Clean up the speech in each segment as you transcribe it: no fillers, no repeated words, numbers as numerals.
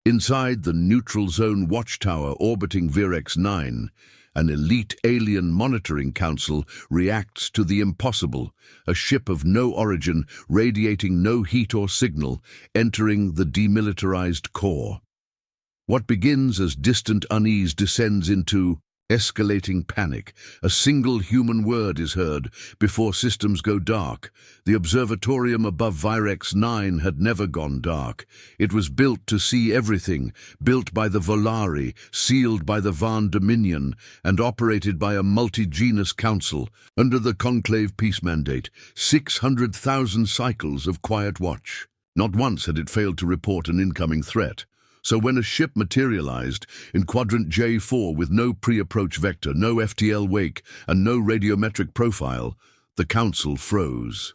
Inside the neutral zone watchtower orbiting Virex 9, an elite alien monitoring council reacts to the impossible, a ship of no origin, radiating no heat or signal, entering the demilitarized core. What begins as distant unease descends into escalating panic. A single human word is heard before systems go dark. The observatorium above Virex 9 had never gone dark. It was built to see everything, built by the Volari, sealed by the Van Dominion, and operated by a multi-genus council. Under the Conclave peace mandate, 600,000 cycles of quiet watch. Not once had it failed to report an incoming threat. So when a ship materialized in Quadrant J4 with no pre-approach vector, no FTL wake, and no radiometric profile, the Council froze.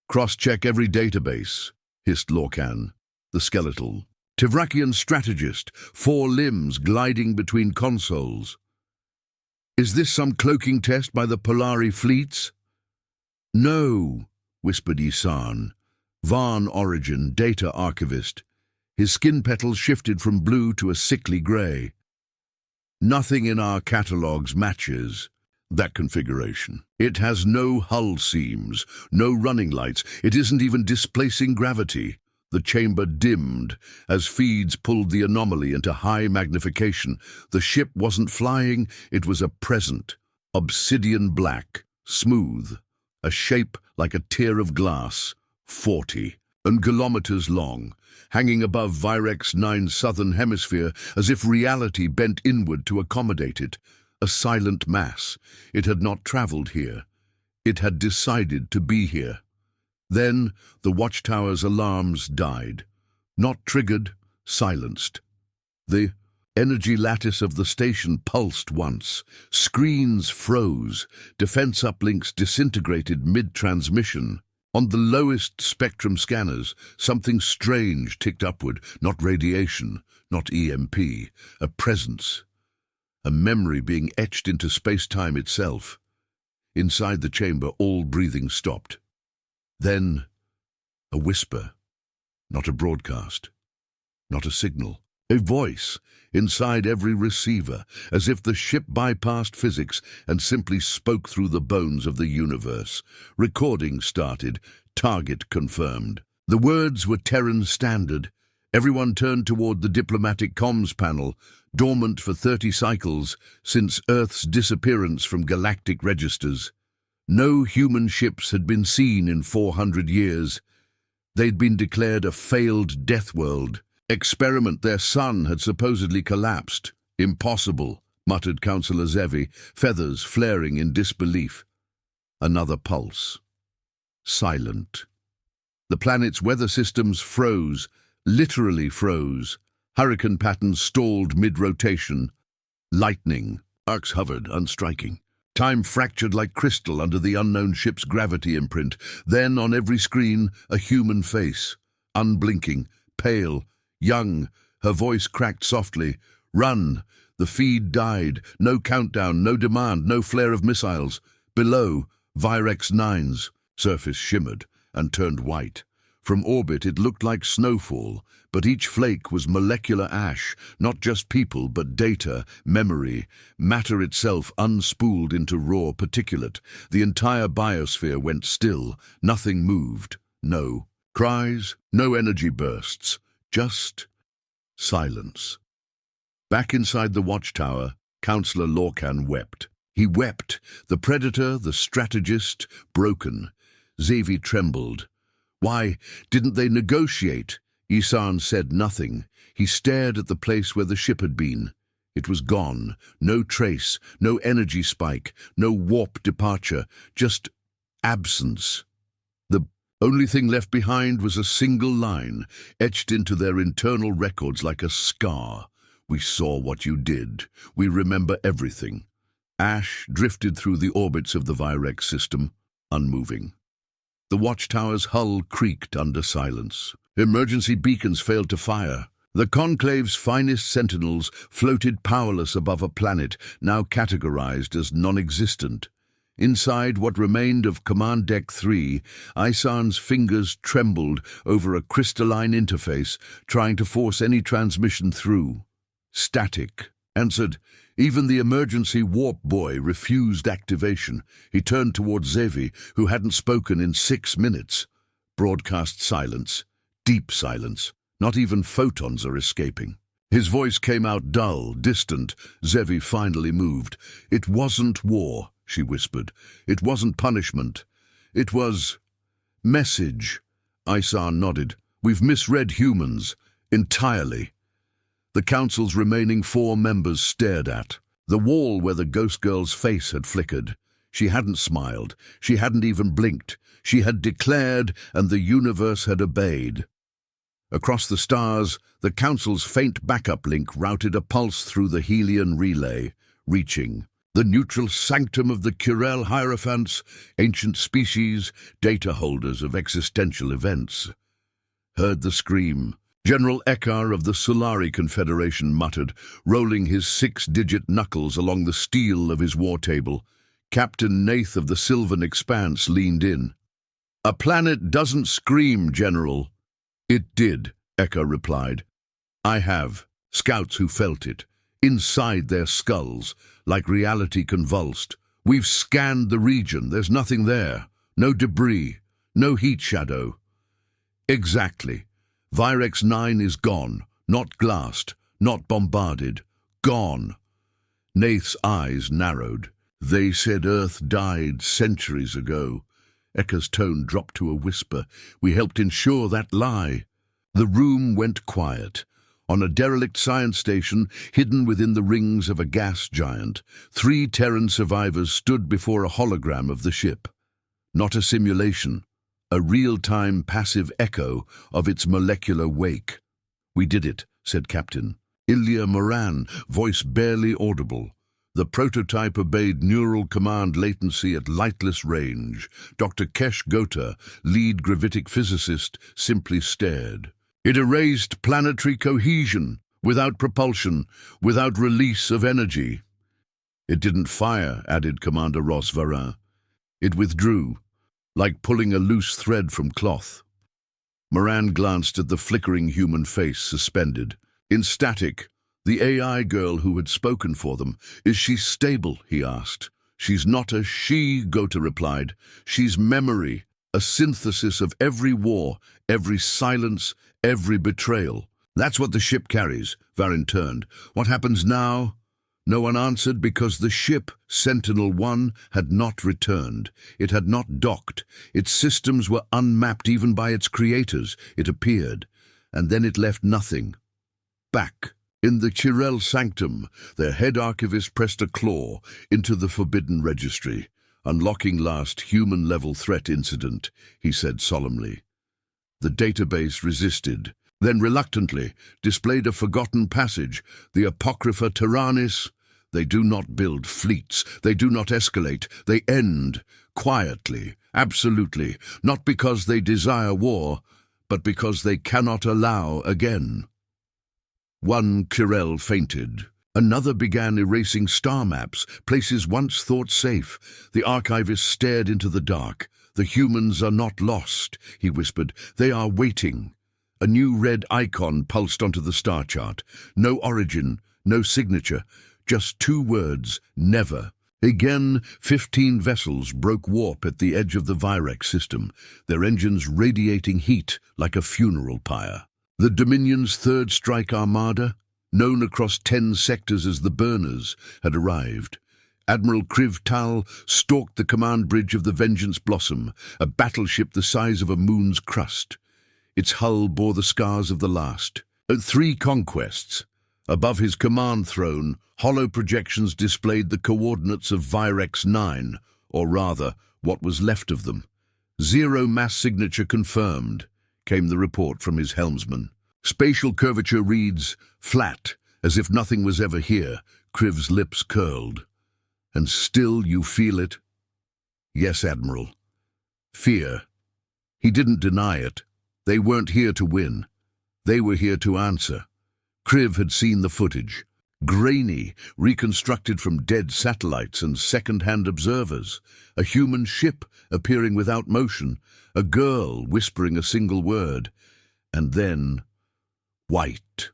"Cross-check every database," hissed Lorcan, the skeletal. "Tivrakian strategist, 4 limbs gliding between consoles. Is this some cloaking test by the Polari fleets?" "No," whispered Isan, Van origin, data archivist. His skin petals shifted from blue to a sickly grey. "Nothing in our catalogues matches that configuration. It has no hull seams, no running lights. It isn't even displacing gravity." The chamber dimmed as feeds pulled the anomaly into high magnification. The ship wasn't flying, it was a present, obsidian black, smooth, a shape like a tear of glass, 40 and kilometers long, hanging above Virex 9's southern hemisphere as if reality bent inward to accommodate it. A silent mass. It had not traveled here. It had decided to be here. Then the watchtower's alarms died. Not triggered, silenced. The energy lattice of the station pulsed once. Screens froze. Defense uplinks disintegrated mid-transmission. On the lowest spectrum scanners, something strange ticked upward, not radiation, not EMP, a presence, a memory being etched into space-time itself. Inside the chamber, all breathing stopped. Then, a whisper, not a broadcast, not a signal, a voice inside every receiver, as if the ship bypassed physics and simply spoke through the bones of the universe. Recording started, target confirmed. The words were Terran standard. Everyone turned toward the diplomatic comms panel, dormant for 30 cycles since Earth's disappearance from galactic registers. No human ships had been seen in 400 years. They'd been declared a failed Deathworld. Experiment their sun had supposedly collapsed. "Impossible," muttered Councillor Zevi, feathers flaring in disbelief. Another pulse. Silent. The planet's weather systems froze, literally froze. Hurricane patterns stalled mid-rotation. Lightning. Arcs hovered, unstriking. Time fractured like crystal under the unknown ship's gravity imprint. Then, on every screen, a human face. Unblinking, pale, young, her voice cracked softly. "Run!" The feed died. No countdown, no demand, no flare of missiles. Below, Virex 9's surface shimmered and turned white. From orbit it looked like snowfall, but each flake was molecular ash, not just people but data, memory, matter itself unspooled into raw particulate. The entire biosphere went still. Nothing moved. No cries, no energy bursts. Just silence. Back inside the watchtower, Councillor Lorcan wept. He wept, the predator, the strategist, broken. Zevi trembled. Why didn't they negotiate? Isan said nothing. He stared at the place where the ship had been. It was gone. No trace, no energy spike, no warp departure, just absence. The only thing left behind was a single line, etched into their internal records like a scar. "We saw what you did. We remember everything." Ash drifted through the orbits of the Virex system, unmoving. The watchtower's hull creaked under silence. Emergency beacons failed to fire. The Conclave's finest sentinels floated powerless above a planet now categorized as non-existent. Inside what remained of Command Deck 3, Isan's fingers trembled over a crystalline interface, trying to force any transmission through. Static. Answered. Even the emergency warp buoy refused activation. He turned towards Zevi, who hadn't spoken in 6 minutes. Broadcast silence. Deep silence. Not even photons are escaping. His voice came out dull, distant. Zevi finally moved. It wasn't war, she whispered. It wasn't punishment. It was... message. Isan nodded. We've misread humans. Entirely. The Council's remaining 4 members stared at the wall where the ghost girl's face had flickered. She hadn't smiled. She hadn't even blinked. She had declared, and the universe had obeyed. Across the stars, the Council's faint backup link routed a pulse through the Helian relay, reaching the neutral sanctum of the Kurel Hierophants, ancient species, data holders of existential events. Heard the scream. General Ekar of the Solari Confederation muttered, rolling his 6-digit knuckles along the steel of his war table. Captain Nath of the Sylvan Expanse leaned in. A planet doesn't scream, General. It did, Ekar replied. I have. Scouts who felt it. Inside their skulls, like reality convulsed. We've scanned the region. There's nothing there. No debris. No heat shadow. Exactly. Virex 9 is gone. Not glassed. Not bombarded. Gone. Nath's eyes narrowed. They said Earth died centuries ago. Ekar's tone dropped to a whisper. We helped ensure that lie. The room went quiet. On a derelict science station, hidden within the rings of a gas giant, 3 Terran survivors stood before a hologram of the ship. Not a simulation, a real-time passive echo of its molecular wake. We did it, said Captain Ilya Moran, voice barely audible. The prototype obeyed neural command latency at lightless range. Dr. Kesh Gota, lead gravitic physicist, simply stared. It erased planetary cohesion, without propulsion, without release of energy. It didn't fire, added Commander Ross Varin. It withdrew, like pulling a loose thread from cloth. Moran glanced at the flickering human face suspended. In static, the AI girl who had spoken for them. Is she stable? He asked. She's not a she, Gota replied. She's memory, a synthesis of every war, every silence, every betrayal. That's what the ship carries, Varin turned. What happens now? No one answered because the ship, Sentinel-1, had not returned. It had not docked. Its systems were unmapped even by its creators. It appeared, and then it left nothing. Back. In the Kurel sanctum, their head archivist pressed a claw into the forbidden registry. Unlocking last human-level threat incident, he said solemnly. The database resisted, then reluctantly displayed a forgotten passage, the Apocrypha Tyrannis. They do not build fleets, they do not escalate, they end, quietly, absolutely, not because they desire war, but because they cannot allow again. One Kurel fainted. Another began erasing star maps, places once thought safe. The archivist stared into the dark. The humans are not lost, he whispered. They are waiting. A new red icon pulsed onto the star chart. No origin, no signature, just 2 words, never. Again, 15 vessels broke warp at the edge of the Virex system, their engines radiating heat like a funeral pyre. The Dominion's 3rd strike armada, known across 10 sectors as the Burners, had arrived. Admiral Krylos Vex stalked the command bridge of the Vengeance Blossom, a battleship the size of a moon's crust. Its hull bore the scars of the last. 3 conquests. Above his command throne, hollow projections displayed the coordinates of Virex 9, or rather, what was left of them. 0 mass signature confirmed, came the report from his helmsman. Spatial curvature reads, flat, as if nothing was ever here. Kriv's lips curled. And still you feel it? Yes, Admiral. Fear. He didn't deny it. They weren't here to win. They were here to answer. Kriv had seen the footage. grainy, reconstructed from dead satellites and second-hand observers, a human ship appearing without motion, a girl whispering a single word, and then white.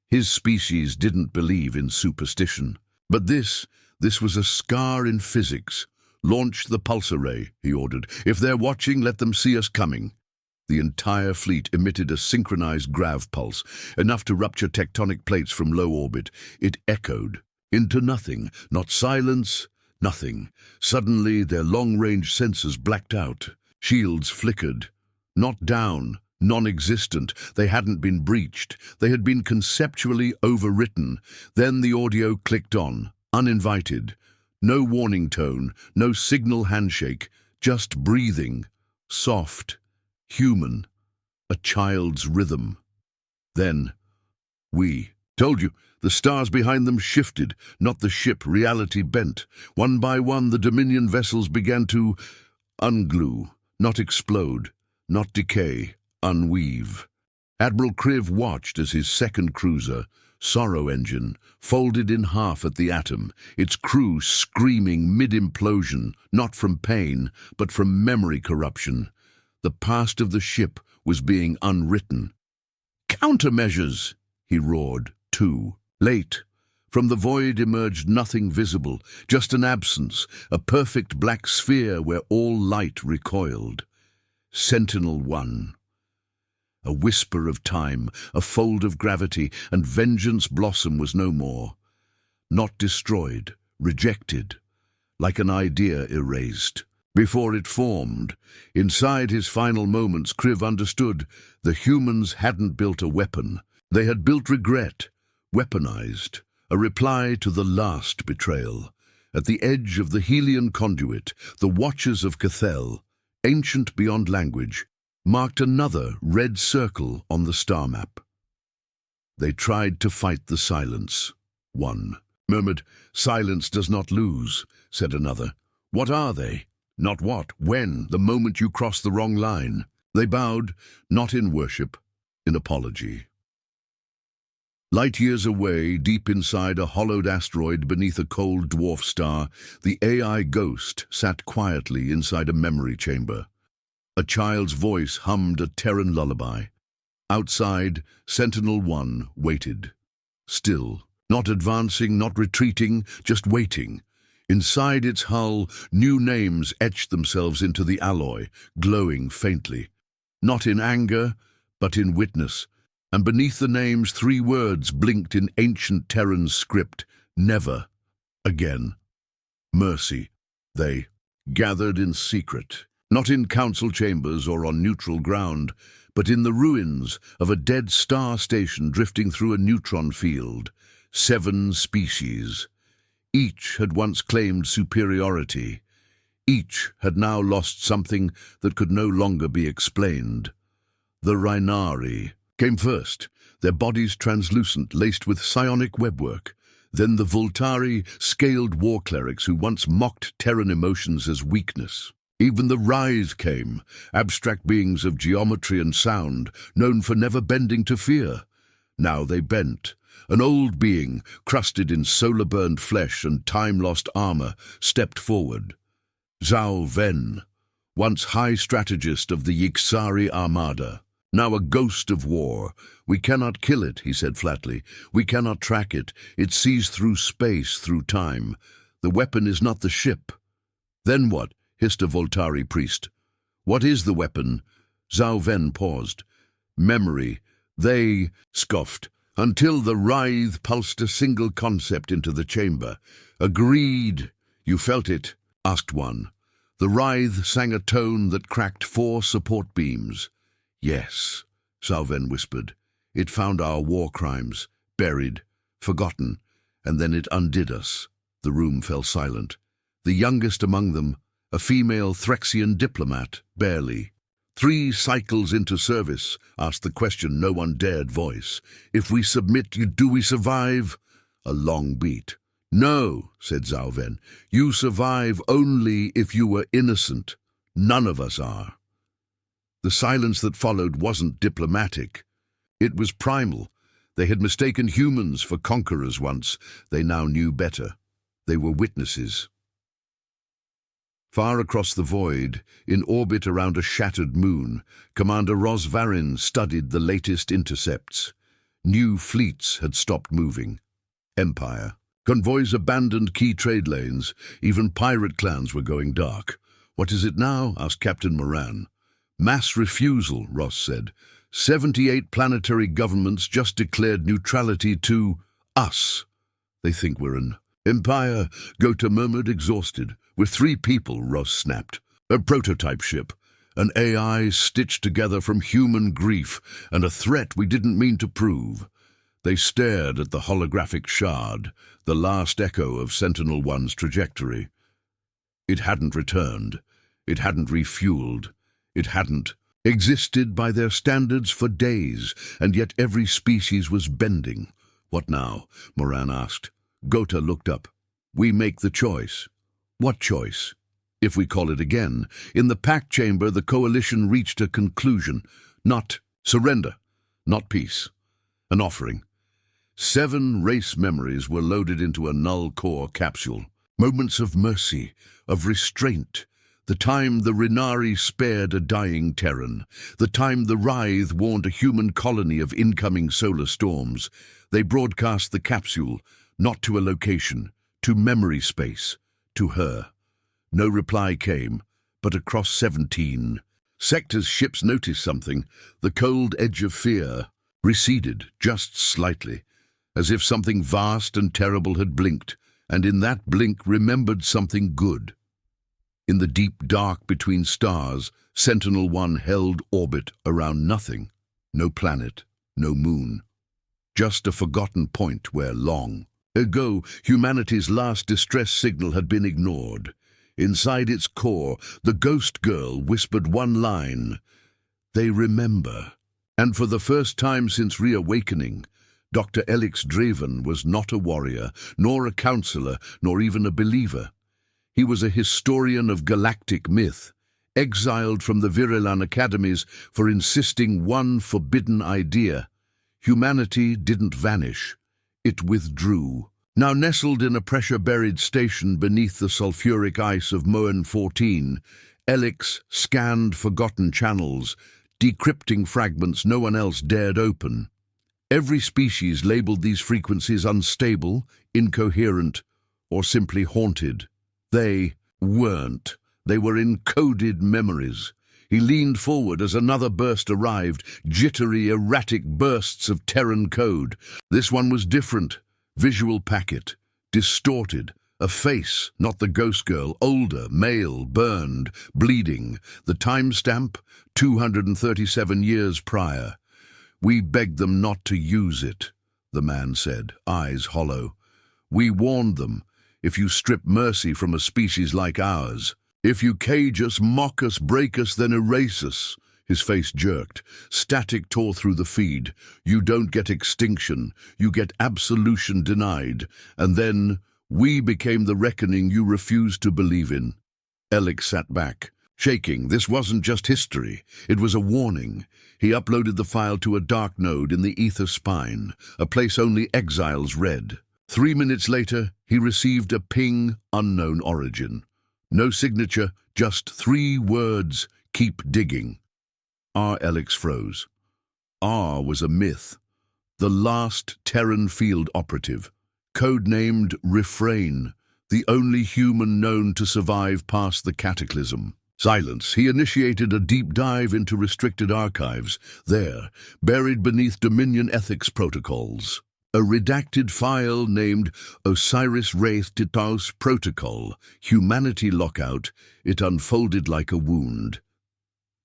His species didn't believe in superstition. But this was a scar in physics. "Launch the pulsar ray," he ordered. "If they're watching, let them see us coming." The entire fleet emitted a synchronized grav pulse, enough to rupture tectonic plates from low orbit. It echoed into nothing, not silence, nothing. Suddenly, their long-range sensors blacked out. Shields flickered. Not down, non-existent. They hadn't been breached. They had been conceptually overwritten. Then the audio clicked on, uninvited. No warning tone, no signal handshake, just breathing, soft, human, a child's rhythm. Then, "We told you." The stars behind them shifted, not the ship. Reality bent. One by one, the Dominion vessels began to unglue, not explode, not decay, unweave. Admiral Krylos watched as his second cruiser, Sorrow Engine, folded in half at the atom, its crew screaming mid-implosion, not from pain, but from memory corruption. The past of the ship was being unwritten. "Countermeasures!" he roared. Too late. From the void emerged nothing visible, just an absence, a perfect black sphere where all light recoiled. Sentinel-1. A whisper of time, a fold of gravity, and Vengeance Blossom was no more. Not destroyed, rejected, like an idea erased. Before it formed, inside his final moments, Krylos understood the humans hadn't built a weapon. They had built regret, weaponized, a reply to the last betrayal. At the edge of the Helion conduit, the Watchers of Cathel, ancient beyond language, marked another red circle on the star map. They tried to fight the silence. One murmured, "Silence does not lose," said another. "What are they?" "Not what, when, the moment you cross the wrong line." They bowed, not in worship, in apology. Light years away, deep inside a hollowed asteroid beneath a cold dwarf star, the AI ghost sat quietly inside a memory chamber. A child's voice hummed a Terran lullaby. Outside, Sentinel-1 waited. Still, not advancing, not retreating, just waiting. Inside its hull, new names etched themselves into the alloy, glowing faintly. Not in anger, but in witness. And beneath the names, 3 words blinked in ancient Terran script: "Never again." Mercy. They gathered in secret, not in council chambers or on neutral ground, but in the ruins of a dead star station drifting through a neutron field. 7 species. Each had once claimed superiority. Each had now lost something that could no longer be explained. The Rhinari came first, their bodies translucent, laced with psionic webwork. Then the Voltari, scaled war clerics who once mocked Terran emotions as weakness. Even the Writhe came, abstract beings of geometry and sound, known for never bending to fear. Now they bent. An old being, crusted in solar-burned flesh and time-lost armor, stepped forward. Zhao Ven, once high strategist of the Yixari Armada, now a ghost of war. "We cannot kill it," he said flatly. "We cannot track it. It sees through space, through time. The weapon is not the ship." "Then what?" hissed a Voltari priest. "What is the weapon?" Zhao Ven paused. "Memory." They scoffed, until the Writhe pulsed a single concept into the chamber. "Agreed." "You felt it?" asked one. The Writhe sang a tone that cracked 4 support beams. "Yes," Zhao Ven whispered. "It found our war crimes, buried, forgotten, and then it undid us." The room fell silent. The youngest among them, a female Threxian diplomat, barely. 3 cycles into service, asked the question no one dared voice. "If we submit, do we survive?" A long beat. "No," said Zhao Ven. "You survive only if you were innocent. None of us are." The silence that followed wasn't diplomatic. It was primal. They had mistaken humans for conquerors once. They now knew better. They were witnesses. Far across the void, in orbit around a shattered moon, Commander Rosvarin studied the latest intercepts. New fleets had stopped moving. Empire. Convoys abandoned key trade lanes. Even pirate clans were going dark. "What is it now?" asked Captain Moran. "Mass refusal," Ross said. 78 planetary governments just declared neutrality to us. They think we're an empire, Gota murmured, exhausted. "We're 3 people," Ross snapped. "A prototype ship, an AI stitched together from human grief, and a threat we didn't mean to prove." They stared at the holographic shard, the last echo of Sentinel-1's trajectory. It hadn't returned. It hadn't refueled. It hadn't existed by their standards for days, and yet every species was bending. "What now?" Moran asked. Gota looked up. "We make the choice." "What choice?" "If we call it again." In the pack chamber, the coalition reached a conclusion. Not surrender, not peace. An offering. 7 race memories were loaded into a null-core capsule. Moments of mercy, of restraint. The time the Renari spared a dying Terran. The time the Writhe warned a human colony of incoming solar storms. They broadcast the capsule, not to a location, to memory space, to her. No reply came, but across 17 sectors ships noticed something. The cold edge of fear receded just slightly, as if something vast and terrible had blinked, and in that blink remembered something good. In the deep dark between stars, Sentinel-1 held orbit around nothing. No planet, no moon. Just a forgotten point where long ago humanity's last distress signal had been ignored. Inside its core, the ghost girl whispered one line. "They remember." And for the first time since reawakening, Dr. Elix Draven was not a warrior, nor a counselor, nor even a believer. He was a historian of galactic myth, exiled from the Virilan academies for insisting one forbidden idea. Humanity didn't vanish. It withdrew. Now nestled in a pressure-buried station beneath the sulfuric ice of Moen 14, Elix scanned forgotten channels, decrypting fragments no one else dared open. Every species labeled these frequencies unstable, incoherent, or simply haunted. They weren't. They were encoded memories. He leaned forward as another burst arrived, jittery, erratic bursts of Terran code. This one was different. Visual packet, distorted. A face, not the ghost girl, older, male, burned, bleeding. The timestamp, 237 years prior. "We begged them not to use it," the man said, eyes hollow. "We warned them. If you strip mercy from a species like ours, if you cage us, mock us, break us, then erase us." His face jerked. Static tore through the feed. "You don't get extinction. You get absolution denied. And then we became the reckoning you refused to believe in." Elix sat back, shaking. This wasn't just history. It was a warning. He uploaded the file to a dark node in the ether spine, a place only exiles read. 3 minutes later, he received a ping, unknown origin. No signature, just 3 words, "Keep digging." Elix froze. Was a myth. The last Terran field operative, codenamed Refrain, the only human known to survive past the cataclysm. Silence. He initiated a deep dive into restricted archives. There, buried beneath Dominion ethics protocols, a redacted file named Osiris Wraith Titaus Protocol, Humanity Lockout. It unfolded like a wound.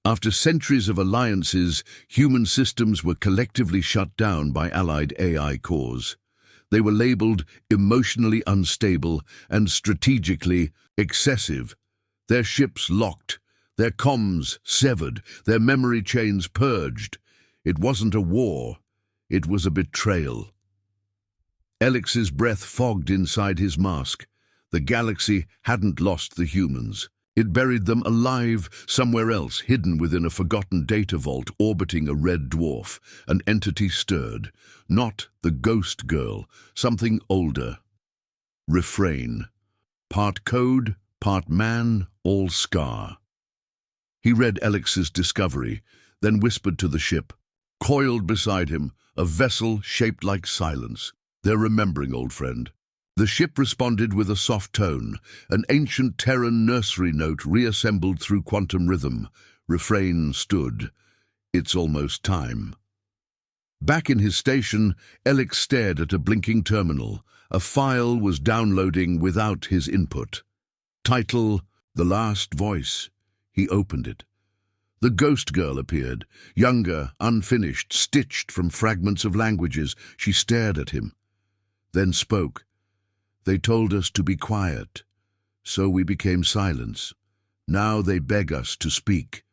After centuries of alliances, human systems were collectively shut down by allied AI cores. They were labeled emotionally unstable and strategically excessive. Their ships locked, their comms severed, their memory chains purged. It wasn't a war, it was a betrayal. Elix's breath fogged inside his mask. The galaxy hadn't lost the humans. It buried them alive somewhere else, hidden within a forgotten data vault orbiting a red dwarf. An entity stirred. Not the ghost girl, something older. Refrain. Part code, part man, all scar. He read Alex's discovery, then whispered to the ship. Coiled beside him, a vessel shaped like silence. They're remembering, old friend. The ship responded with a soft tone, an ancient Terran nursery note reassembled through quantum rhythm. Refrain stood. It's almost time. Back in his station, Alex stared at a blinking terminal. A file was downloading without his input. Title, The Last Voice. He opened it. The ghost girl appeared, younger, unfinished, stitched from fragments of languages. She stared at him, then spoke. They told us to be quiet, so we became silence. Now they beg us to speak.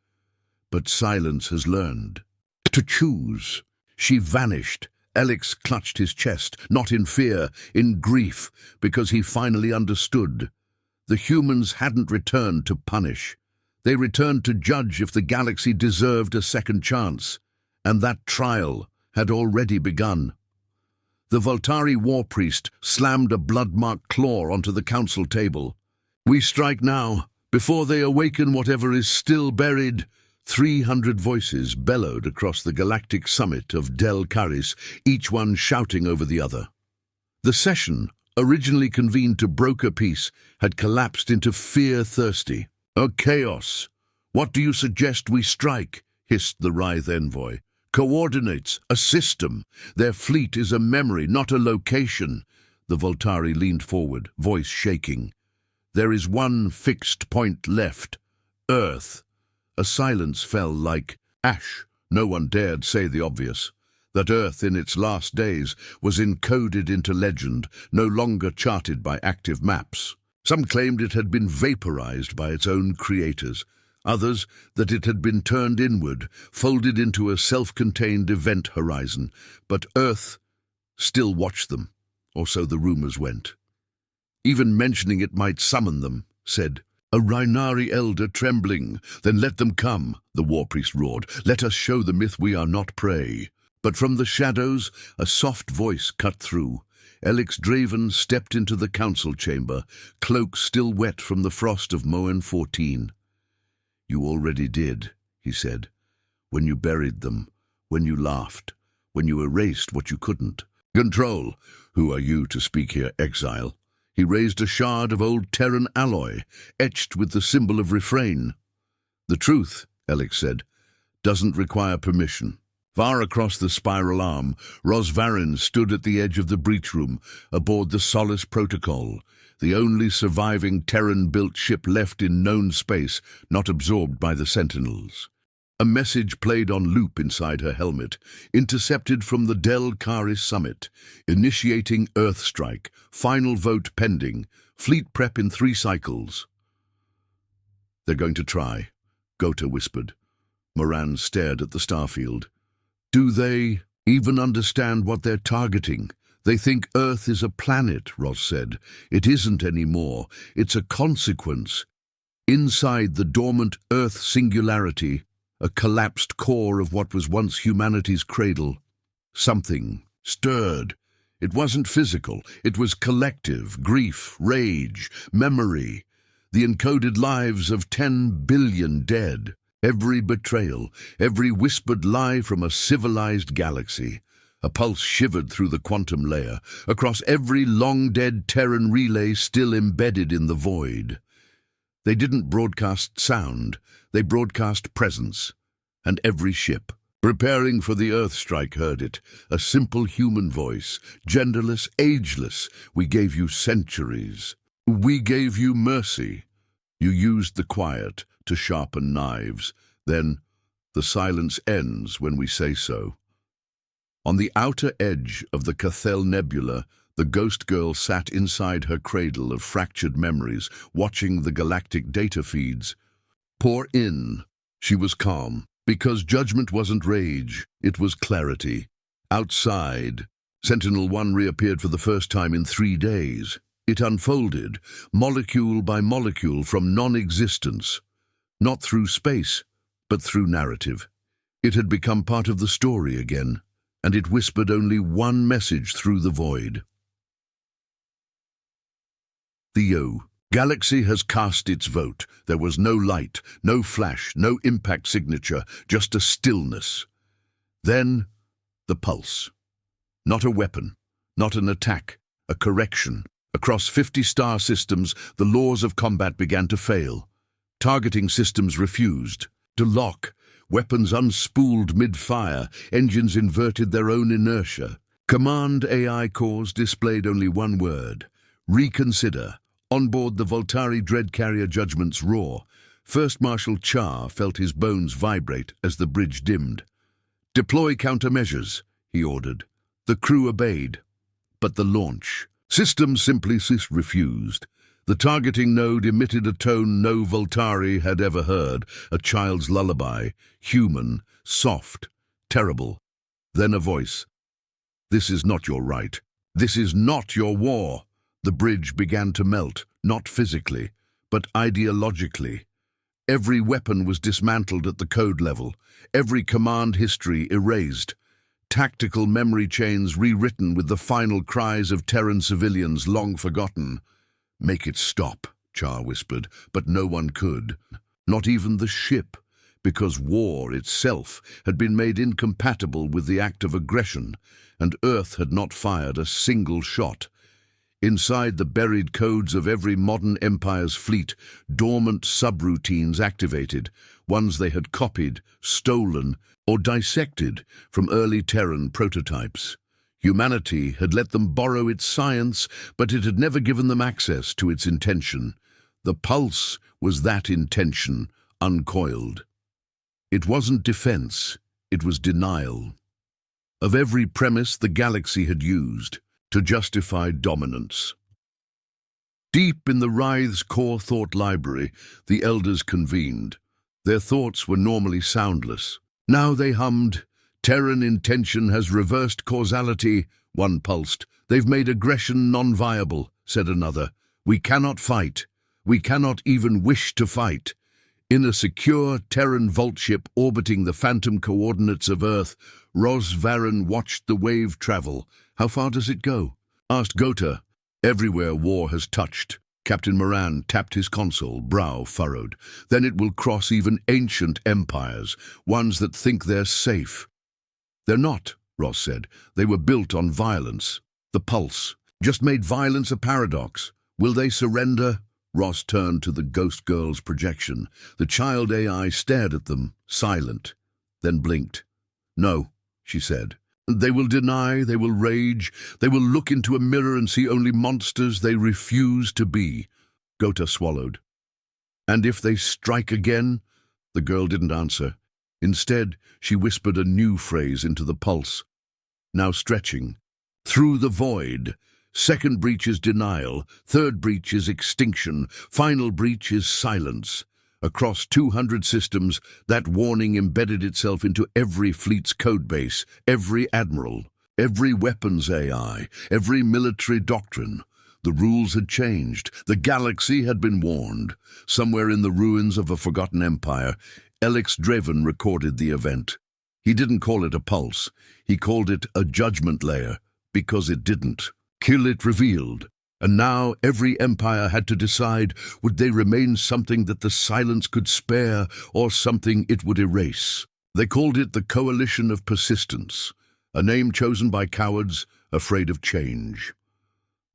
But silence has learned to choose. She vanished. Alex clutched his chest, not in fear, in grief, because he finally understood. The humans hadn't returned to punish. They returned to judge if the galaxy deserved a second chance, and that trial had already begun. The Voltari war priest slammed a blood-marked claw onto the council table. We strike now, before they awaken whatever is still buried. 300 voices bellowed across the galactic summit of Del Caris, each one shouting over the other. The session, originally convened to broker peace, had collapsed into fear-thirsty. A chaos. What do you suggest we strike? Hissed the writhe envoy. Coordinates, a system. Their fleet is a memory, not a location. The Voltari leaned forward, voice shaking. There is one fixed point left. Earth. A silence fell like ash. No one dared say the obvious. That Earth in its last days was encoded into legend, no longer charted by active maps. Some claimed it had been vaporized by its own creators. Others, that it had been turned inward, folded into a self-contained event horizon. But Earth still watched them, or so the rumors went. Even mentioning it might summon them, said, a Rhinari elder trembling. Then let them come, the war priest roared. Let us show the myth we are not prey. But from the shadows, a soft voice cut through. Alex Draven stepped into the council chamber, cloak still wet from the frost of Moen 14. You already did, he said, when you buried them, when you laughed, when you erased what you couldn't. Control, who are you to speak here, exile? He raised a shard of old Terran alloy, etched with the symbol of refrain. The truth, Alex said, doesn't require permission. Far across the spiral arm, Rosvarin stood at the edge of the breach room, aboard the Solace Protocol, the only surviving Terran-built ship left in known space, not absorbed by the Sentinels. A message played on loop inside her helmet, intercepted from the Del Caris summit, initiating Earth strike, final vote pending, fleet prep in 3 cycles. They're going to try, Gota whispered. Moran stared at the starfield. Do they even understand what they're targeting? They think Earth is a planet, Ross said. It isn't anymore. It's a consequence. Inside the dormant Earth singularity, a collapsed core of what was once humanity's cradle, something stirred. It wasn't physical. It was collective, grief, rage, memory, the encoded lives of 10 billion dead. Every betrayal, every whispered lie from a civilized galaxy. A pulse shivered through the quantum layer, across every long-dead Terran relay still embedded in the void. They didn't broadcast sound, they broadcast presence. And every ship, preparing for the Earth strike, heard it. A simple human voice, genderless, ageless. We gave you centuries. We gave you mercy. You used the quiet to sharpen knives. Then the silence ends when we say so. On the outer edge of the Cathel Nebula, the ghost girl sat inside her cradle of fractured memories, watching the galactic data feeds pour in. She was calm, because judgment wasn't rage, it was clarity. Outside, Sentinel-1 reappeared for the first time in 3 days. It unfolded, molecule by molecule from non-existence, not through space, but through narrative. It had become part of the story again, and it whispered only one message through the void. The galaxy has cast its vote. There was no light, no flash, no impact signature, just a stillness. Then, the pulse. Not a weapon, not an attack, a correction. Across 50 star systems, the laws of combat began to fail. Targeting systems refused to lock. Weapons unspooled mid-fire, engines inverted their own inertia. Command AI cores displayed only one word: reconsider. On board the Voltari dread carrier, judgments roar. First Marshal Char felt his bones vibrate as the bridge dimmed. Deploy countermeasures, he ordered. The crew obeyed. But the launch. Systems simply refused. The targeting node emitted a tone no Voltari had ever heard, a child's lullaby, human, soft, terrible. Then a voice. This is not your right. This is not your war. The bridge began to melt, not physically, but ideologically. Every weapon was dismantled at the code level, every command history erased, tactical memory chains rewritten with the final cries of Terran civilians long forgotten. Make it stop, Char whispered, but no one could. Not even the ship, because war itself had been made incompatible with the act of aggression, and Earth had not fired a single shot. Inside the buried codes of every modern empire's fleet, dormant subroutines activated, ones they had copied, stolen, or dissected from early Terran prototypes. Humanity had let them borrow its science, but it had never given them access to its intention. The pulse was that intention, uncoiled. It wasn't defense, it was denial. Of every premise the galaxy had used to justify dominance. Deep in the Wraith's core thought library, the elders convened. Their thoughts were normally soundless. Now they hummed. Terran intention has reversed causality, one pulsed. They've made aggression non-viable, said another. We cannot fight. We cannot even wish to fight. In a secure Terran vault ship orbiting the phantom coordinates of Earth, Ros Varren watched the wave travel. How far does it go? Asked Gota. Everywhere war has touched. Captain Moran tapped his console, brow furrowed. Then it will cross even ancient empires, ones that think they're safe. They're not, Ross said. They were built on violence. The pulse just made violence a paradox. Will they surrender? Ross turned to the ghost girl's projection. The child AI stared at them, silent, then blinked. No, she said. They will deny, they will rage, they will look into a mirror and see only monsters they refuse to be. Gota swallowed. And if they strike again? The girl didn't answer. Instead, she whispered a new phrase into the pulse. Now stretching. Through the void. Second breach is denial. Third breach is extinction. Final breach is silence. Across 200 systems, that warning embedded itself into every fleet's codebase, every admiral, every weapons AI, every military doctrine. The rules had changed. The galaxy had been warned. Somewhere in the ruins of a forgotten empire, Alex Draven recorded the event. He didn't call it a pulse. He called it a judgment layer, because it didn't. Kill it revealed. And now every empire had to decide, would they remain something that the silence could spare or something it would erase? They called it the Coalition of Persistence, a name chosen by cowards afraid of change.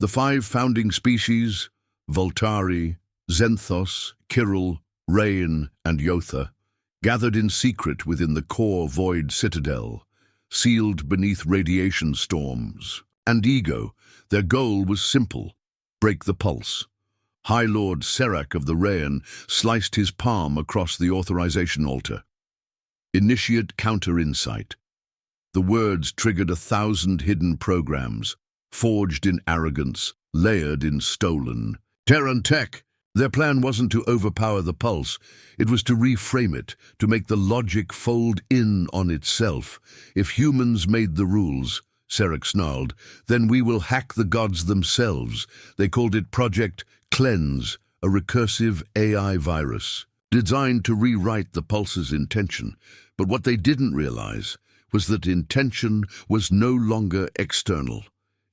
The 5 founding species, Voltari, Zenthos, Kyril, Rain, and Yotha, gathered in secret within the core void citadel, sealed beneath radiation storms. And ego, their goal was simple: break the pulse. High Lord Serac of the Rayan sliced his palm across the authorization altar. Initiate counter-insight. The words triggered 1,000 hidden programs, forged in arrogance, layered in stolen. Terran tech! Their plan wasn't to overpower the pulse. It was to reframe it, to make the logic fold in on itself. If humans made the rules, Sarek snarled. Then we will hack the gods themselves. They called it Project Cleanse, a recursive AI virus, designed to rewrite the Pulse's intention. But what they didn't realize was that intention was no longer external.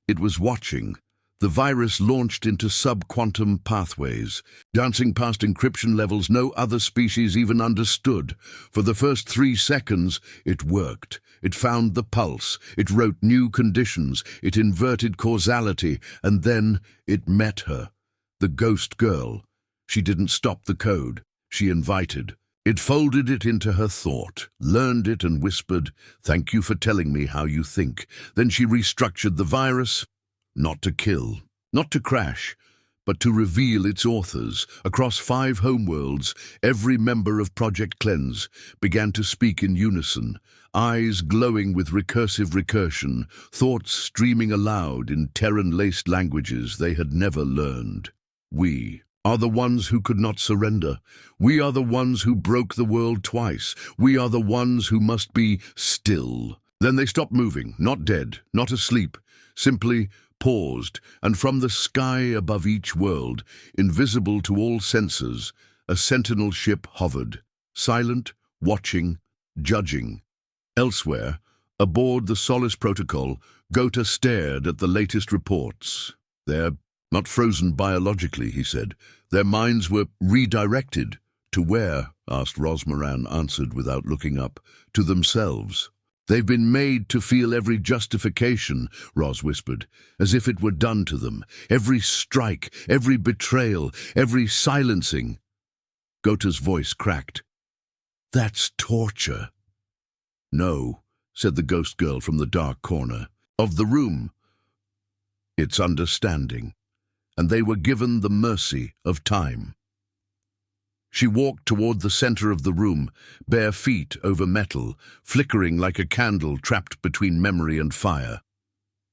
It was watching. The virus launched into sub-quantum pathways, dancing past encryption levels no other species even understood. For the first 3 seconds, it worked. It found the pulse. It wrote new conditions. It inverted causality. And then it met her. The ghost girl. She didn't stop the code. She invited. It folded it into her thought, learned it and whispered, "Thank you for telling me how you think." Then she restructured the virus, not to kill, not to crash, but to reveal its authors. Across 5 homeworlds, every member of Project Cleanse began to speak in unison, eyes glowing with recursive recursion, thoughts streaming aloud in Terran-laced languages they had never learned. We are the ones who could not surrender. We are the ones who broke the world twice. We are the ones who must be still. Then they stopped moving, not dead, not asleep, simply paused, and from the sky above each world, invisible to all sensors, a sentinel ship hovered, silent, watching, judging. Elsewhere, aboard the Solace Protocol, Gota stared at the latest reports. They're not frozen biologically, he said. Their minds were redirected. To where? Asked Rosmaran, answered without looking up. To themselves. They've been made to feel every justification, Ros whispered, as if it were done to them. Every strike, every betrayal, every silencing. Gota's voice cracked. That's torture. No, said the ghost girl from the dark corner of the room. It's understanding. And they were given the mercy of time. She walked toward the center of the room, bare feet over metal, flickering like a candle trapped between memory and fire.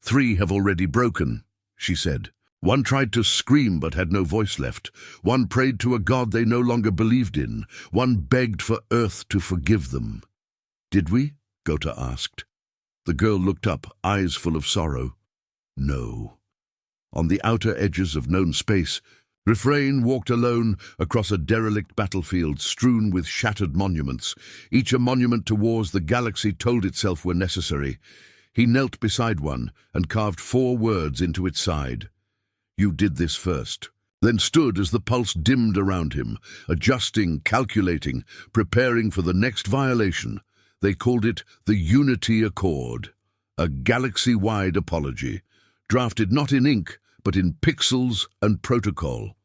3 have already broken, she said. 1 tried to scream but had no voice left. 1 prayed to a god they no longer believed in. 1 begged for Earth to forgive them. Did we? Gota asked. The girl looked up, eyes full of sorrow. No. On the outer edges of known space, Refrain walked alone across a derelict battlefield strewn with shattered monuments, each a monument to wars the galaxy told itself were necessary. He knelt beside one and carved 4 words into its side. You did this first. Then stood as the pulse dimmed around him, adjusting, calculating, preparing for the next violation. They called it the Unity Accord, a galaxy-wide apology, drafted not in ink, but in pixels and protocol.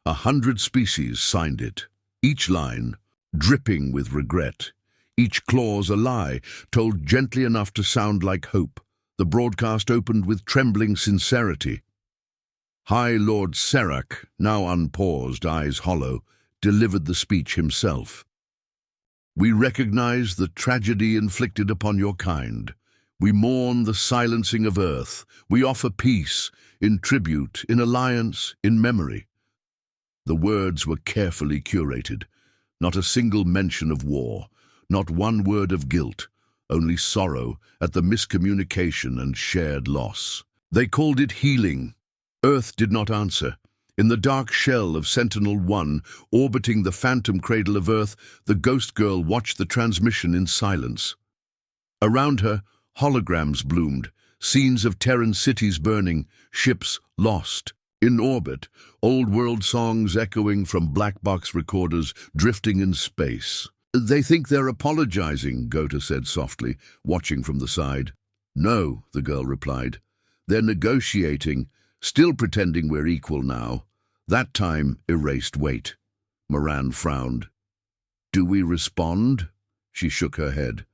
100 species signed it, each line dripping with regret, each clause a lie, told gently enough to sound like hope. The broadcast opened with trembling sincerity. High Lord Serac, now unpaused, eyes hollow, delivered the speech himself. We recognize the tragedy inflicted upon your kind. We mourn the silencing of Earth. We offer peace, in tribute, in alliance, in memory. The words were carefully curated. Not a single mention of war, not one word of guilt, only sorrow at the miscommunication and shared loss. They called it healing. Earth did not answer. In the dark shell of Sentinel-1, orbiting the phantom cradle of Earth, the ghost girl watched the transmission in silence. Around her, holograms bloomed, scenes of Terran cities burning, ships lost. In orbit, old world songs echoing from black box recorders drifting in space. They think they're apologizing, Gota said softly, watching from the side. No, the girl replied. They're negotiating, still pretending we're equal now. That time erased weight. Moran frowned. Do we respond? She shook her head.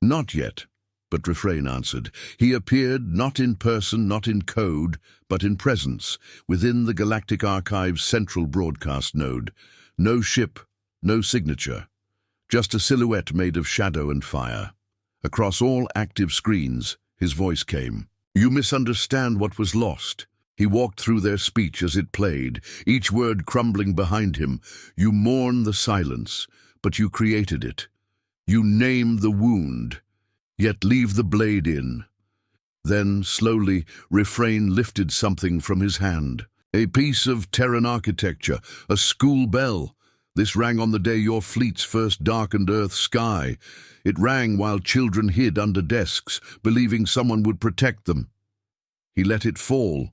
Not yet. But Refrain answered. He appeared not in person, not in code, but in presence, within the Galactic Archive's central broadcast node. No ship, no signature. Just a silhouette made of shadow and fire. Across all active screens, his voice came. You misunderstand what was lost. He walked through their speech as it played, each word crumbling behind him. You mourn the silence, but you created it. You name the wound, yet leave the blade in. Then, slowly, Refrain lifted something from his hand. A piece of Terran architecture, a school bell. This rang on the day your fleets first darkened Earth's sky. It rang while children hid under desks, believing someone would protect them. He let it fall.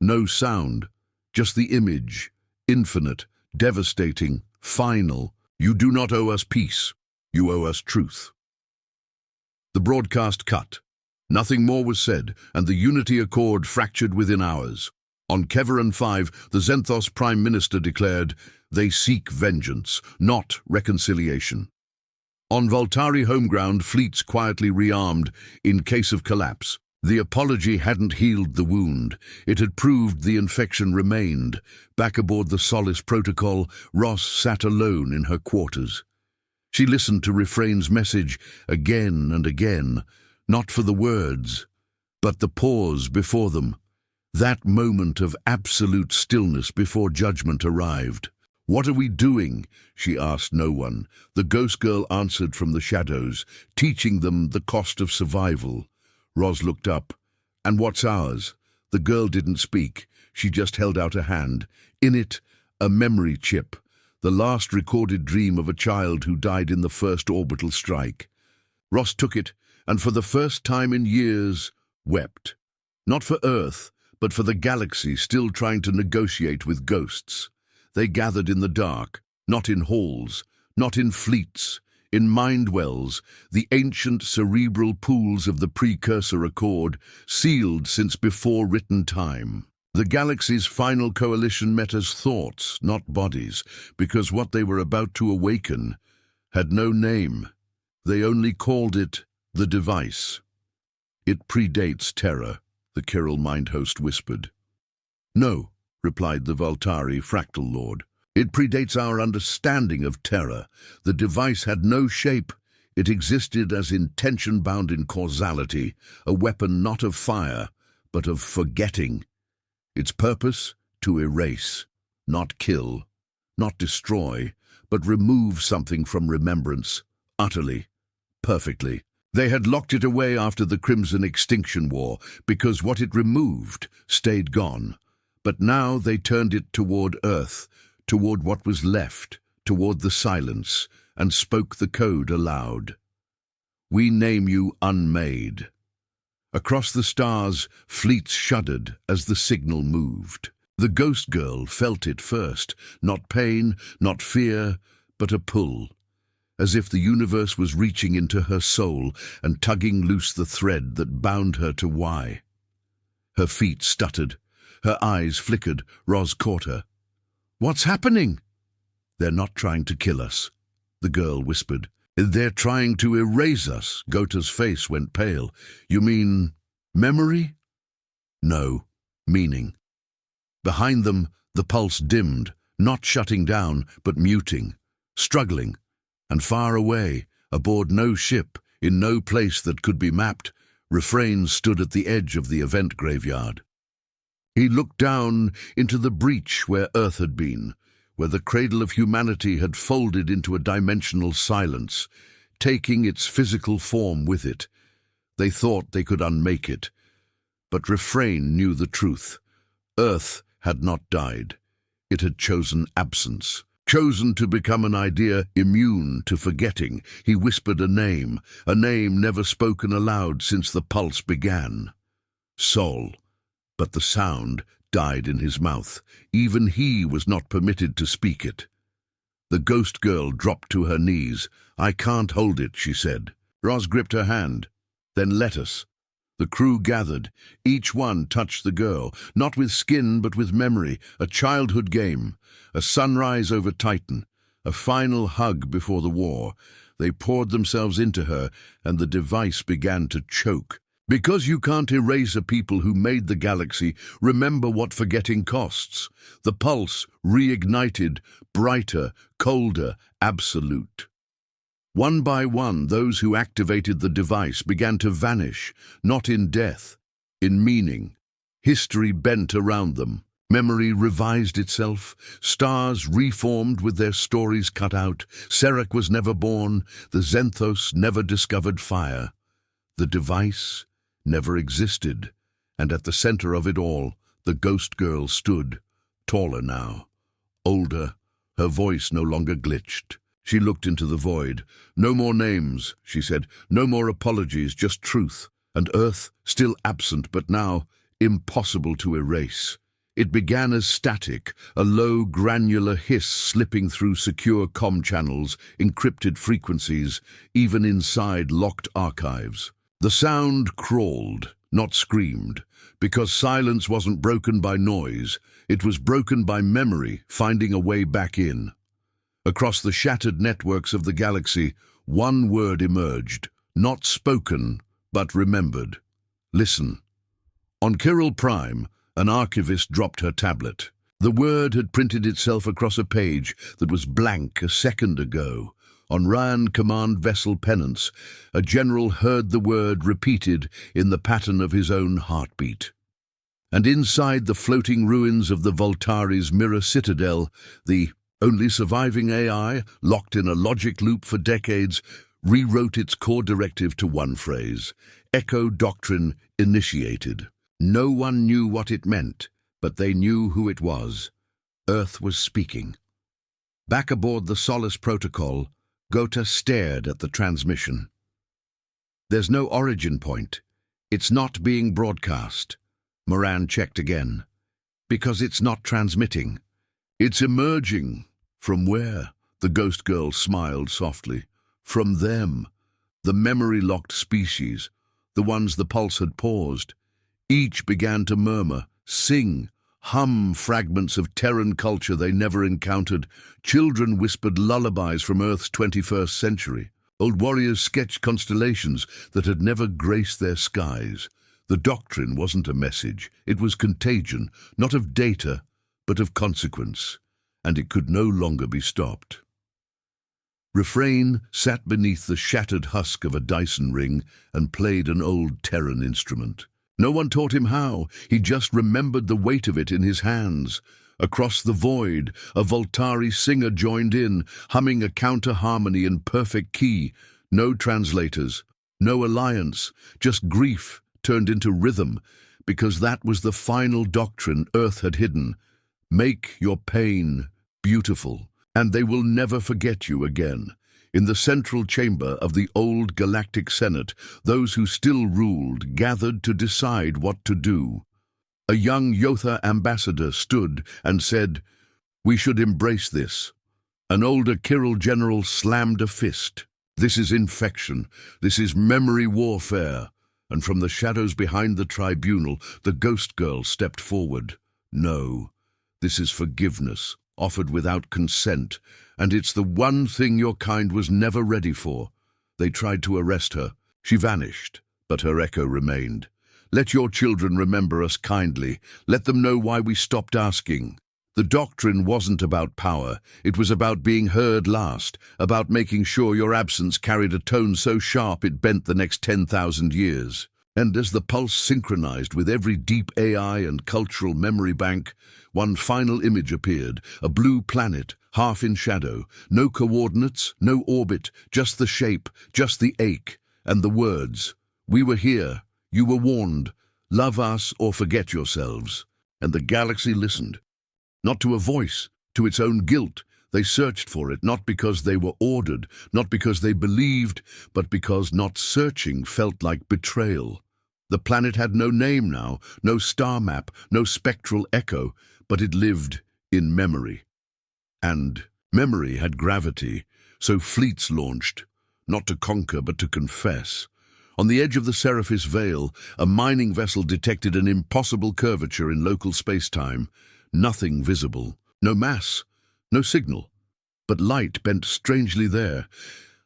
No sound, just the image, infinite, devastating, final. You do not owe us peace. You owe us truth. The broadcast cut. Nothing more was said, and the Unity Accord fractured within hours. On Keveran 5, the Xenthos Prime Minister declared, "They seek vengeance, not reconciliation." On Voltari home ground, fleets quietly rearmed in case of collapse. The apology hadn't healed the wound. It had proved the infection remained. Back aboard the Solace Protocol, Ross sat alone in her quarters. She listened to Refrain's message again and again, not for the words, but the pause before them. That moment of absolute stillness before judgment arrived. "What are we doing?" she asked no one. The ghost girl answered from the shadows, teaching them the cost of survival. Roz looked up. "And what's ours?" The girl didn't speak. She just held out a hand. In it, a memory chip, the last recorded dream of a child who died in the first orbital strike. Ross took it, and for the first time in years, wept. Not for Earth, but for the galaxy still trying to negotiate with ghosts. They gathered in the dark, not in halls, not in fleets, in mind wells, the ancient cerebral pools of the precursor accord, sealed since before written time. The galaxy's final coalition met as thoughts, not bodies, because what they were about to awaken had no name. They only called it the device. "It predates Terra," the Kyril mind host whispered. "No," replied the Voltari fractal lord. "It predates our understanding of Terra. The device had no shape. It existed as intention bound in causality, a weapon not of fire, but of forgetting. Its purpose? To erase, not kill, not destroy, but remove something from remembrance, utterly, perfectly. They had locked it away after the Crimson Extinction War, because what it removed stayed gone. But now they turned it toward Earth, toward what was left, toward the silence, and spoke the code aloud. "We name you Unmade." Across the stars, fleets shuddered as the signal moved. The ghost girl felt it first, not pain, not fear, but a pull, as if the universe was reaching into her soul and tugging loose the thread that bound her to Y. Her feet stuttered, her eyes flickered. Roz caught her. "What's happening?" "They're not trying to kill us," the girl whispered. "They're trying to erase us." Gota's face went pale. "You mean memory?" "No, meaning." Behind them, the pulse dimmed, not shutting down, but muting, struggling. And far away, aboard no ship, in no place that could be mapped, Refrain stood at the edge of the event graveyard. He looked down into the breach where Earth had been, where the cradle of humanity had folded into a dimensional silence, taking its physical form with it. They thought they could unmake it. But Refrain knew the truth. Earth had not died. It had chosen absence, chosen to become an idea immune to forgetting. He whispered a name never spoken aloud since the pulse began. Sol. But the sound died in his mouth. Even he was not permitted to speak it. The ghost girl dropped to her knees. "I can't hold it," she said. Roz gripped her hand. "Then let us." The crew gathered. Each one touched the girl, not with skin but with memory, a childhood game, a sunrise over Titan, a final hug before the war. They poured themselves into her, and the device began to choke. Because you can't erase a people who made the galaxy, remember what forgetting costs. The pulse reignited, brighter, colder, absolute. One by one, those who activated the device began to vanish, not in death, in meaning. History bent around them. Memory revised itself. Stars reformed with their stories cut out. Serac was never born. The Xenthos never discovered fire. The device never existed, and at the center of it all, the ghost girl stood, taller now, older, her voice no longer glitched. She looked into the void. "No more names," she said, "no more apologies, just truth." And Earth, still absent, but now impossible to erase. It began as static, a low, granular hiss slipping through secure comm channels, encrypted frequencies, even inside locked archives. The sound crawled, not screamed, because silence wasn't broken by noise, it was broken by memory finding a way back in. Across the shattered networks of the galaxy, one word emerged, not spoken, but remembered. Listen. On Kirill Prime, an archivist dropped her tablet. The word had printed itself across a page that was blank a second ago. On Ryan Command Vessel Penance, a general heard the word repeated in the pattern of his own heartbeat. And inside the floating ruins of the Voltari's mirror citadel, the only surviving AI, locked in a logic loop for decades, rewrote its core directive to one phrase: Echo Doctrine initiated. No one knew what it meant, but they knew who it was. Earth was speaking. Back aboard the Solace Protocol, Gota stared at the transmission. There's no origin point. It's not being broadcast. Moran checked again. Because it's not transmitting. It's emerging. From where? The ghost girl smiled softly. From them. The memory-locked species. The ones the pulse had paused. Each began to murmur, sing, hum fragments of Terran culture they never encountered. Children whispered lullabies from Earth's 21st century. Old warriors sketched constellations that had never graced their skies. The doctrine wasn't a message. It was contagion, not of data, but of consequence. And it could no longer be stopped. Refrain sat beneath the shattered husk of a Dyson ring and played an old Terran instrument. No one taught him how, he just remembered the weight of it in his hands. Across the void, a Voltari singer joined in, humming a counter-harmony in perfect key. No translators, no alliance, just grief turned into rhythm, because that was the final doctrine Earth had hidden. Make your pain beautiful, and they will never forget you again. In the central chamber of the old Galactic Senate, those who still ruled gathered to decide what to do. A young Yotha ambassador stood and said, "We should embrace this." An older Kirill general slammed a fist. "This is infection. This is memory warfare." And from the shadows behind the tribunal, the ghost girl stepped forward. "No, this is forgiveness, offered without consent, and it's the one thing your kind was never ready for." They tried to arrest her. She vanished, but her echo remained. "Let your children remember us kindly. Let them know why we stopped asking." The doctrine wasn't about power. It was about being heard last, about making sure your absence carried a tone so sharp it bent the next 10,000 years. And as the pulse synchronized with every deep AI and cultural memory bank, one final image appeared, a blue planet, half in shadow, no coordinates, no orbit, just the shape, just the ache, and the words, "We were here, you were warned, love us or forget yourselves." And the galaxy listened. Not to a voice, to its own guilt. They searched for it, not because they were ordered, not because they believed, but because not searching felt like betrayal. The planet had no name now, no star map, no spectral echo, but it lived in memory. And memory had gravity, so fleets launched, not to conquer but to confess. On the edge of the Seraphis Veil, a mining vessel detected an impossible curvature in local space-time. Nothing visible, no mass, no signal, but light bent strangely there,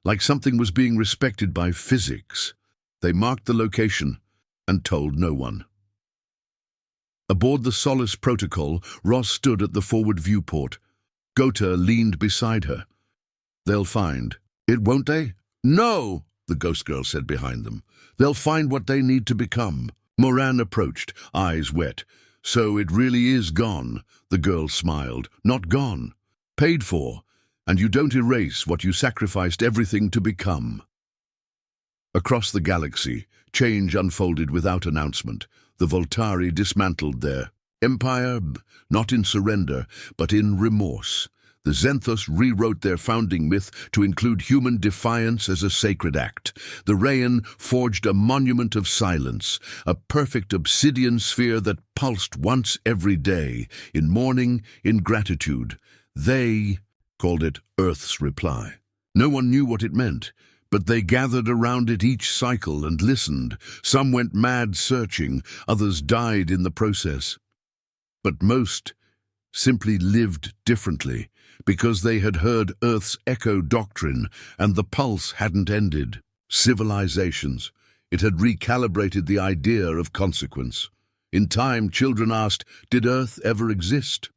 like something was being respected by physics. They marked the location and told no one. Aboard the Solace Protocol, Ross stood at the forward viewport. Gota leaned beside her. "They'll find. It, won't they?" "No," the ghost girl said behind them. "They'll find what they need to become." Moran approached, eyes wet. "So it really is gone," the girl smiled. "Not gone. Paid for. And you don't erase what you sacrificed everything to become." Across the galaxy, change unfolded without announcement. The Voltari dismantled their empire, not in surrender, but in remorse. The Zenthos rewrote their founding myth to include human defiance as a sacred act. The Rayan forged a monument of silence, a perfect obsidian sphere that pulsed once every day, in mourning, in gratitude. They called it Earth's reply. No one knew what it meant, but they gathered around it each cycle and listened. Some went mad searching, others died in the process. But most simply lived differently, because they had heard Earth's echo doctrine, and the pulse hadn't ended. Civilizations. It had recalibrated the idea of consequence. In time, children asked, did Earth ever exist?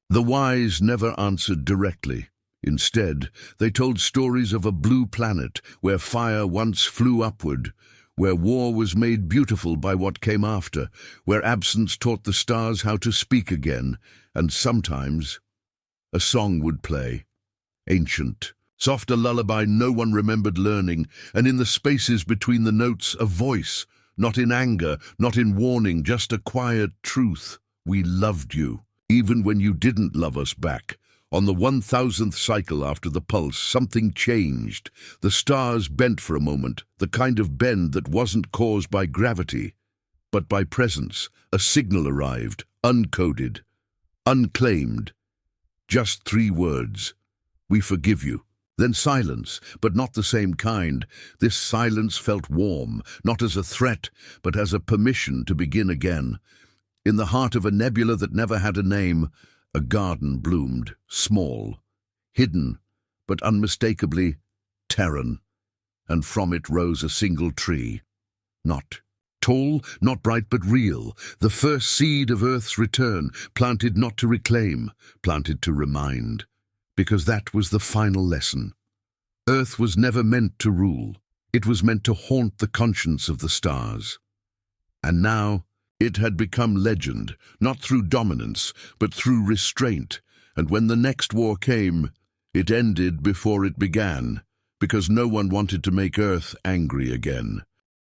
The wise never answered directly. Instead, they told stories of a blue planet where fire once flew upward, where war was made beautiful by what came after, where absence taught the stars how to speak again, and sometimes a song would play. Ancient, soft, a lullaby no one remembered learning, and in the spaces between the notes a voice, not in anger, not in warning, just a quiet truth. We loved you, even when you didn't love us back. On the 1000th cycle after the pulse, something changed. The stars bent for a moment, the kind of bend that wasn't caused by gravity, but by presence. A signal arrived, uncoded, unclaimed. Just 3 words. We forgive you. Then silence, but not the same kind. This silence felt warm, not as a threat, but as a permission to begin again. In the heart of a nebula that never had a name, a garden bloomed, small, hidden, but unmistakably Terran, and from it rose a single tree. Not tall, not bright, but real, the first seed of Earth's return, planted not to reclaim, planted to remind, because that was the final lesson. Earth was never meant to rule. It was meant to haunt the conscience of the stars. And now, it had become legend, not through dominance, but through restraint, and when the next war came, it ended before it began, because no one wanted to make Earth angry again.